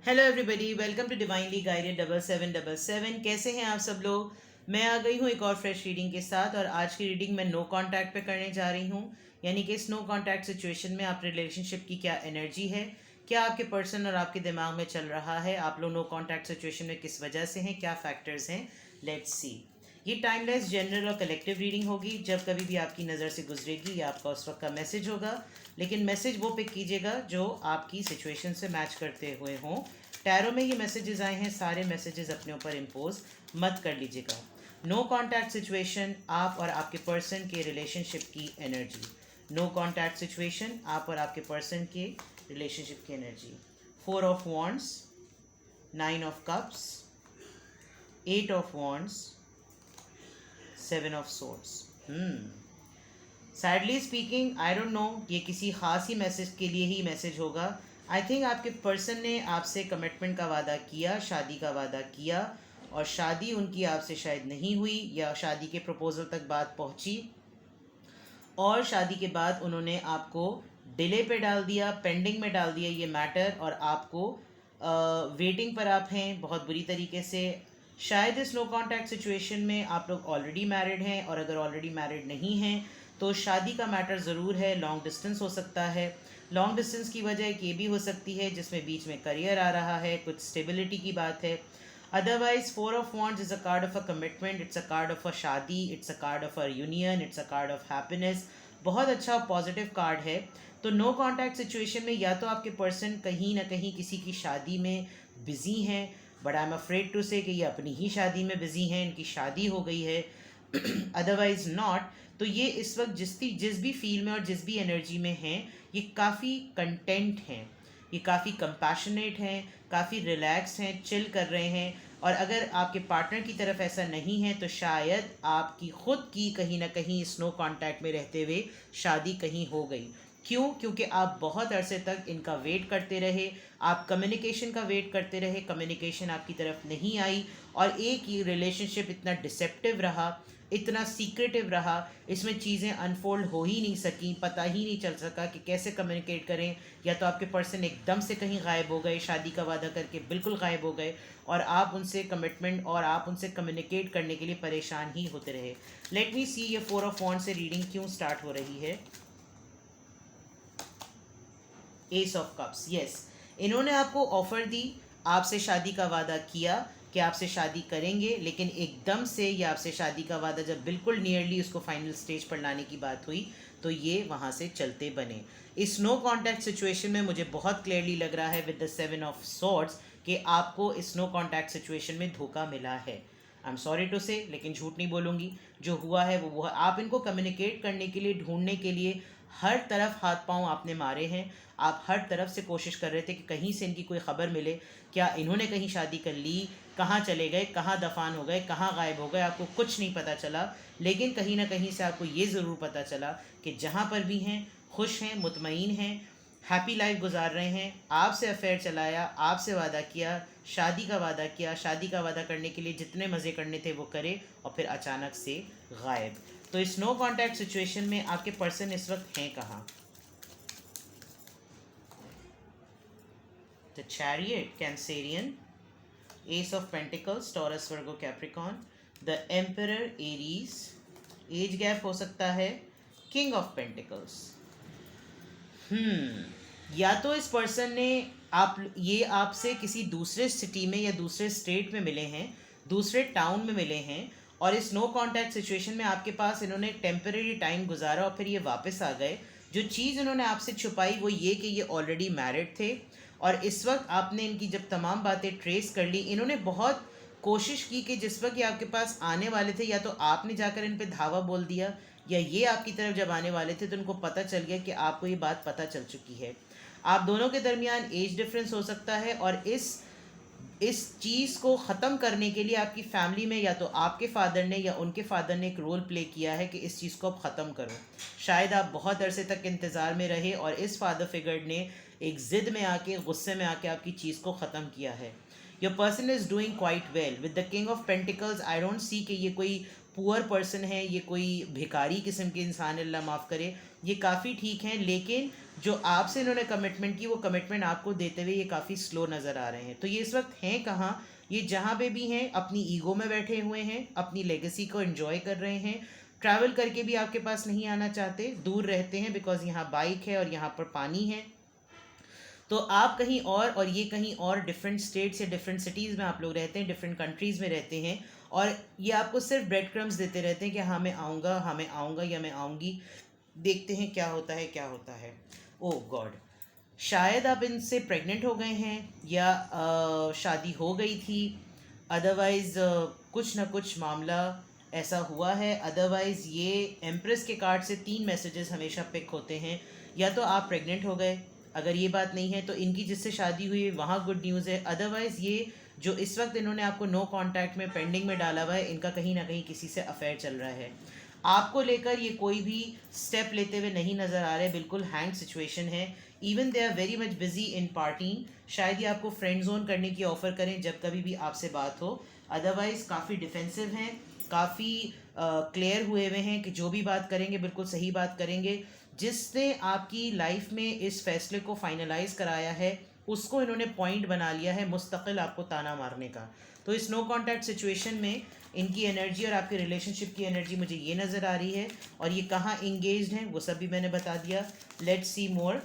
Hello everybody, welcome to divinely guided 7777। कैसे हैं आप सब लोग। मैं आ गई हूँ एक और फ्रेश रीडिंग के साथ, और आज की रीडिंग मैं नो कांटेक्ट पे करने जा रही हूँ। यानी कि इस नो कांटेक्ट सिचुएशन में आप रिलेशनशिप की क्या एनर्जी है, क्या आपके पर्सन और आपके दिमाग में चल रहा है, आप लोग नो कांटेक्ट सिचुएशन में किस वजह से हैं, क्या फैक्टर्स हैं। Let's see. ये टाइमलेस, जनरल और कलेक्टिव रीडिंग होगी। जब कभी भी आपकी नज़र से गुजरेगी ये आपका उस वक्त का मैसेज होगा, लेकिन मैसेज वो पिक कीजिएगा जो आपकी सिचुएशन से मैच करते हुए हों। टैरो में ये मैसेजेस आए हैं, सारे मैसेजेस अपने ऊपर इम्पोज मत कर लीजिएगा। नो कॉन्टैक्ट सिचुएशन, आप और आपके पर्सन के रिलेशनशिप की एनर्जी। नो कॉन्टैक्ट सिचुएशन, आप और आपके पर्सन के रिलेशनशिप की energy. 4 of wands, 9 of cups, 8 of wands, 7 of swords. Sadly speaking, I don't know, ये किसी खास ही मैसेज के लिए ही मैसेज होगा। आई थिंक आपके पर्सन ने आपसे कमिटमेंट का वादा किया, शादी का वादा किया, और शादी उनकी आपसे शायद नहीं हुई, या शादी के प्रपोजल तक बात पहुंची, और शादी के बाद उन्होंने आपको डिले पे डाल दिया, पेंडिंग में डाल दिया ये मैटर, और आपको वेटिंग पर आप हैं बहुत बुरी तरीके से। शायद इस नो कॉन्टैक्ट सिचुएशन में आप लोग ऑलरेडी मैरिड हैं, और अगर ऑलरेडी मैरिड नहीं हैं तो शादी का मैटर ज़रूर है। लॉन्ग डिस्टेंस हो सकता है। लॉन्ग डिस्टेंस की वजह एक ये भी हो सकती है जिसमें बीच में करियर आ रहा है, कुछ स्टेबिलिटी की बात है। Otherwise 4 of wands is a card of a commitment, it's a card of a शादी, it's a card of a union, it's a card of happiness. बहुत अच्छा पॉजिटिव कार्ड है। तो नो कॉन्टैक्ट सिचुएशन में या तो आपके पर्सन कहीं ना कहीं किसी की शादी में बिज़ी हैं, but I am afraid to say कि ये अपनी ही शादी में बिज़ी हैं, इनकी शादी हो गई है। Otherwise not. तो ये इस वक्त जिस भी फील में और जिस भी एनर्जी में हैं, ये काफ़ी कंटेंट हैं, ये काफ़ी कंपैशनेट हैं, काफ़ी रिलैक्स हैं, चिल कर रहे हैं। और अगर आपके पार्टनर की तरफ ऐसा नहीं है तो शायद आपकी खुद की कहीं ना कहीं स्नो कांटेक्ट में रहते हुए शादी कहीं हो गई। क्यों? क्योंकि आप बहुत अरसे तक इनका वेट करते रहे, आप कम्युनिकेशन का वेट करते रहे, कम्युनिकेशन आपकी तरफ नहीं आई, और एक ये रिलेशनशिप इतना डिसेप्टिव रहा, इतना सीक्रेटिव रहा, इसमें चीज़ें अनफोल्ड हो ही नहीं सकी, पता ही नहीं चल सका कि कैसे कम्युनिकेट करें। या तो आपके पर्सन एकदम से कहीं गायब हो गए, शादी का वादा करके बिल्कुल गायब हो गए, और आप उनसे कमिटमेंट और आप उनसे कम्युनिकेट करने के लिए परेशान ही होते रहे। लेट मी सी ये 4 ऑफ वॉन्ड्स से रीडिंग क्यों स्टार्ट हो रही है। S of cups, yes. इन्होंने आपको ऑफर दी, आपसे शादी का वादा किया कि आपसे शादी करेंगे, लेकिन एकदम से ये आपसे शादी का वादा जब बिल्कुल नियरली उसको फाइनल स्टेज पर लाने की बात हुई तो ये वहाँ से चलते बने। इस नो कॉन्टैक्ट सिचुएशन में मुझे बहुत क्लियरली लग रहा है विद द 7 ऑफ सोर्ड्स कि आपको इस नो कॉन्टैक्ट सिचुएशन में धोखा मिला है। आई एम सॉरी टू से, लेकिन झूठ नहीं बोलूँगी, जो हुआ है वो हुआ। आप इनको कम्युनिकेट करने के लिए, ढूंढने के लिए हर तरफ हाथ पांव आपने मारे हैं। आप हर तरफ से कोशिश कर रहे थे कि कहीं से इनकी कोई ख़बर मिले, क्या इन्होंने कहीं शादी कर ली, कहाँ चले गए, कहाँ दफान हो गए, कहाँ गायब हो गए, आपको कुछ नहीं पता चला। लेकिन कहीं ना कहीं से आपको ये ज़रूर पता चला कि जहाँ पर भी हैं खुश हैं, मुतमईन हैं, हैप्पी लाइफ गुजार रहे हैं। आपसे अफेयर चलाया, आपसे वादा किया, शादी का वादा किया, शादी का वादा करने के लिए जितने मज़े करने थे वो करे, और फिर अचानक से गायब। तो इस नो कॉन्टैक्ट सिचुएशन में आपके पर्सन इस वक्त हैं कहाँ। The chariot, Cancerian, S of pentacles, taurus, Virgo, Capricorn, the emperor, Aries, age gap हो सकता है, किंग ऑफ पेंटिकल्स। या तो इस पर्सन ने आपसे किसी दूसरे सिटी में या दूसरे स्टेट में मिले हैं, दूसरे टाउन में मिले हैं, और इस नो कांटेक्ट सिचुएशन में आपके पास इन्होंने टेम्परेरी टाइम गुजारा और फिर ये वापस आ गए। जो चीज़ इन्होंने आपसे छुपाई वो ये कि ये ऑलरेडी मैरिड थे, और इस वक्त आपने इनकी जब तमाम बातें ट्रेस कर ली, इन्होंने बहुत कोशिश की कि जिस वक्त ये आपके पास आने वाले थे, या तो आपने जाकर इन पे धावा बोल दिया, या ये आपकी तरफ जब आने वाले थे तो उनको पता चल गया कि आपको ये बात पता चल चुकी है। आप दोनों के दरमियान एज डिफरेंस हो सकता है, और इस चीज़ को ख़त्म करने के लिए आपकी फैमिली में या तो आपके फादर ने या उनके फादर ने एक रोल प्ले किया है कि इस चीज़ को अब ख़त्म करो। शायद आप बहुत अरसे तक इंतज़ार में रहे, और इस फादर फिगर ने एक ज़िद में आके, गुस्से में आके आपकी चीज़ को ख़त्म किया है। Your person is doing quite well with the king of pentacles. I don't see कि ये कोई पुअर पर्सन है, ये कोई भिखारी किस्म के इंसान, अल्लाह माफ़ करे, ये काफ़ी ठीक हैं। लेकिन जो आपसे इन्होंने कमिटमेंट की वो कमिटमेंट आपको देते हुए ये काफ़ी स्लो नज़र आ रहे हैं। तो ये इस वक्त हैं कहाँ? ये जहाँ पे भी हैं अपनी ईगो में बैठे हुए हैं, अपनी लेगेसी को एंजॉय कर रहे हैं। ट्रैवल करके भी आपके पास नहीं आना चाहते, दूर रहते हैं बिकॉज यहाँ बाइक है और यहाँ पर पानी है। तो आप कहीं और ये कहीं और, डिफरेंट स्टेट्स या डिफरेंट सिटीज़ में आप लोग रहते हैं, डिफरेंट कंट्रीज़ में रहते हैं, और ये आपको सिर्फ ब्रेड क्रम्स देते रहते हैं कि हाँ मैं आऊँगा, हाँ मैं आऊँगा या मैं आऊँगी, देखते हैं क्या होता है क्या होता है। ओह गॉड, शायद आप इनसे प्रेग्नेंट हो गए हैं या शादी हो गई थी, अदरवाइज़ कुछ ना कुछ मामला ऐसा हुआ है। अदरवाइज़ ये एम्प्रेस के कार्ड से 3 मैसेजेस हमेशा पिक होते हैं, या तो आप प्रेग्नेंट हो गए, अगर ये बात नहीं है तो इनकी जिससे शादी हुई वहाँ गुड न्यूज़ है। अदरवाइज़ ये जो इस वक्त इन्होंने आपको नो कांटेक्ट में पेंडिंग में डाला हुआ है, इनका कहीं ना कहीं किसी से अफेयर चल रहा है। आपको लेकर ये कोई भी स्टेप लेते हुए नहीं नज़र आ रहे, बिल्कुल हैंग सिचुएशन है। Even they are very much busy in parting. शायद ये आपको फ्रेंड जोन करने की ऑफ़र करें जब कभी भी आपसे बात हो। अदरवाइज़ काफ़ी डिफेंसिव हैं, काफ़ी क्लियर हुए हुए हैं कि जो भी बात करेंगे बिल्कुल सही बात करेंगे। जिसने आपकी लाइफ में इस फैसले को फाइनलाइज कराया है उसको इन्होंने पॉइंट बना लिया है मुस्तकिल आपको ताना मारने का। तो इस नो कांटेक्ट सिचुएशन में इनकी एनर्जी और आपके रिलेशनशिप की एनर्जी मुझे ये नज़र आ रही है, और ये कहाँ इंगेज्ड हैं वो सब भी मैंने बता दिया। Let's see more.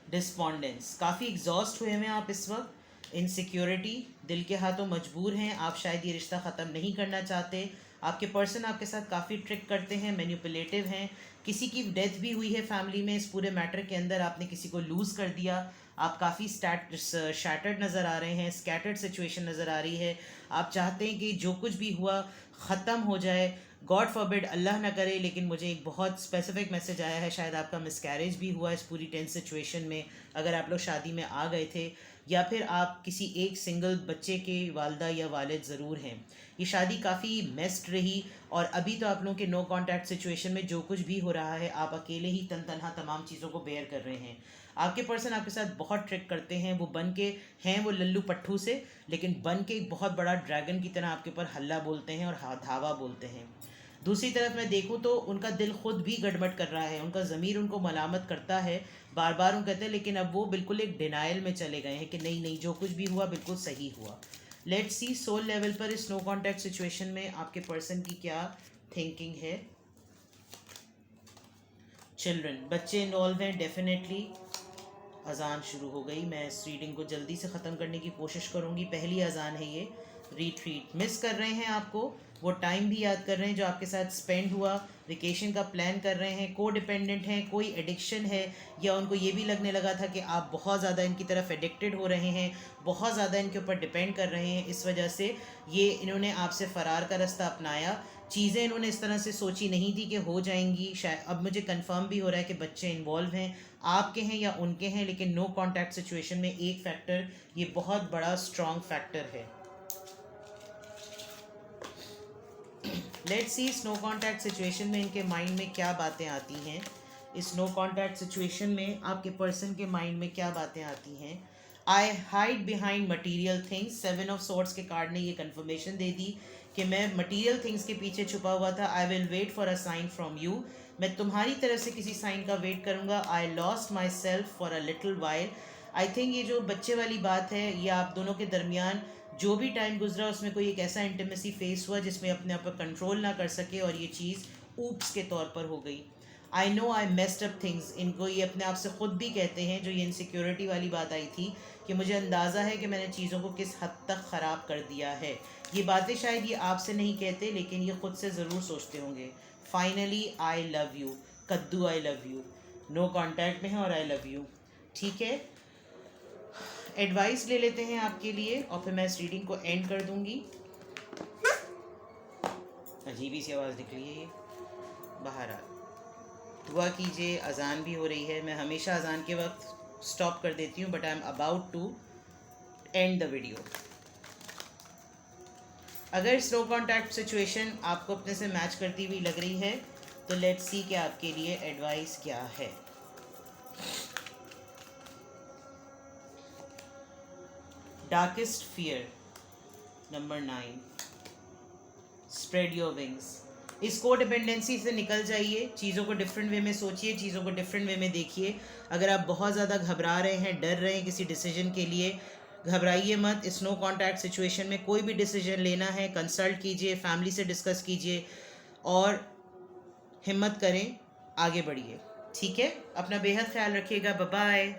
डिस्पॉन्डेंस, काफ़ी एग्जॉस्ट हुए हैं आप इस वक्त। इनसिक्योरिटी, दिल के हाथों मजबूर हैं आप, शायद ये रिश्ता ख़त्म नहीं करना चाहते। आपके पर्सन आपके साथ काफ़ी ट्रिक करते हैं, मैनिपुलेटिव हैं। किसी की डेथ भी हुई है फैमिली में, इस पूरे मैटर के अंदर आपने किसी को लूज़ कर दिया। आप काफ़ी शैटर्ड नज़र आ रहे हैं, स्कैटर्ड सिचुएशन नज़र आ रही है। आप चाहते हैं कि जो कुछ भी हुआ ख़त्म हो जाए, गॉड फॉरबिड, अल्लाह ना करे, लेकिन मुझे एक बहुत स्पेसिफिक मैसेज आया है, शायद आपका मिसकैरेज भी हुआ इस पूरी टेंस सिचुएशन में, अगर आप लोग शादी में आ गए थे, या फिर आप किसी एक सिंगल बच्चे के वालदा या वालिद ज़रूर हैं। ये शादी काफ़ी मेस्ड रही, और अभी तो आप लोगों के नो कांटेक्ट सिचुएशन में जो कुछ भी हो रहा है आप अकेले ही तन तनहा तमाम चीज़ों को बेयर कर रहे हैं। आपके पर्सन आपके साथ बहुत ट्रिक करते हैं, वो बन के हैं वो लल्लू पट्टू से, लेकिन बन के एक बहुत बड़ा ड्रैगन की तरह आपके ऊपर हल्ला बोलते हैं और धावा बोलते हैं। दूसरी तरफ मैं देखूं तो उनका दिल खुद भी गड़बड़ कर रहा है, उनका ज़मीर उनको मलामत करता है, बार बार उन कहते हैं, लेकिन अब वो बिल्कुल एक डिनाइल में चले गए हैं कि नहीं नहीं जो कुछ भी हुआ बिल्कुल सही हुआ। लेट्स सी सोल लेवल पर इस नो कांटेक्ट सिचुएशन में आपके पर्सन की क्या थिंकिंग है। चिल्ड्रन, बच्चे इन्वॉल्व हैं डेफिनेटली। अजान शुरू हो गई, मैं इस रीडिंग को जल्दी से ख़त्म करने की कोशिश करूँगी, पहली अजान है ये। रिट्रीट मिस कर रहे हैं आपको, वो टाइम भी याद कर रहे हैं जो आपके साथ स्पेंड हुआ, वेकेशन का प्लान कर रहे हैं, को डिपेंडेंट हैं, कोई एडिक्शन है, या उनको ये भी लगने लगा था कि आप बहुत ज़्यादा इनकी तरफ एडिक्टेड हो रहे हैं, बहुत ज़्यादा इनके ऊपर डिपेंड कर रहे हैं, इस वजह से ये इन्होंने आपसे फ़रार का रास्ता अपनाया। चीज़ें इन्होंने इस तरह से सोची नहीं थी कि हो जाएंगी। शायद अब मुझे कंफर्म भी हो रहा है कि बच्चे इन्वॉल्व हैं, आपके हैं या उनके हैं, लेकिन नो कांटेक्ट सिचुएशन में एक फैक्टर ये बहुत बड़ा स्ट्रॉन्ग फैक्टर है। लेट्स सी इस नो कांटेक्ट सिचुएशन में इनके माइंड में क्या बातें आती हैं। इस नो कांटेक्ट सिचुएशन में आपके पर्सन के माइंड में क्या बातें आती हैं। आई hide behind material things, 7 of swords के कार्ड ने ये कंफर्मेशन दे दी कि मैं मटीरियल थिंग्स के पीछे छुपा हुआ था। I will wait for a sign from you, मैं तुम्हारी तरफ से किसी साइन का वेट करूँगा। I lost myself for a little while. I think ये जो बच्चे वाली बात है, ये आप दोनों के दरमियान जो भी टाइम गुजरा उसमें कोई एक ऐसा इंटीमेसी फेस हुआ जिसमें अपने आप पर कंट्रोल ना कर सके, और ये चीज़ ऊप्स के तौर पर हो गई। I know I messed up things, इनको ये अपने आप से ख़ुद भी कहते हैं, जो ये इनसिक्योरिटी वाली बात आई थी कि मुझे अंदाज़ा है कि मैंने चीज़ों को किस हद तक ख़राब कर दिया है। ये बातें शायद ये आपसे नहीं कहते, लेकिन ये ख़ुद से ज़रूर सोचते होंगे। फाइनली आई लव यू, कद्दू I love you, no contact में है और आई लव यू। ठीक है, एडवाइस ले लेते हैं आपके लिए और फिर मैं इस रीडिंग को एंड कर दूंगी। अजीब सी आवाज़ निकली है ये, बाहर आ। दुआ कीजिए, अजान भी हो रही है। मैं हमेशा अजान के वक्त स्टॉप कर देती हूँ, but I am about to end the video. अगर स्लो कॉन्टैक्ट सिचुएशन आपको अपने से मैच करती हुई लग रही है तो लेट्स सी कि आपके लिए एडवाइस क्या है। Darkest fear, number 9. Spread your wings. इस को डिपेंडेंसी से निकल जाइए, चीज़ों को डिफरेंट वे में सोचिए, चीज़ों को डिफरेंट वे में देखिए। अगर आप बहुत ज़्यादा घबरा रहे हैं, डर रहे हैं किसी डिसीजन के लिए, घबराइए मत। इस नो कॉन्टैक्ट सिचुएशन में कोई भी डिसीजन लेना है, कंसल्ट कीजिए, फैमिली से डिस्कस कीजिए और हिम्मत करें, आगे बढ़िए। ठीक है, अपना बेहद ख्याल रखिएगा। Bye bye.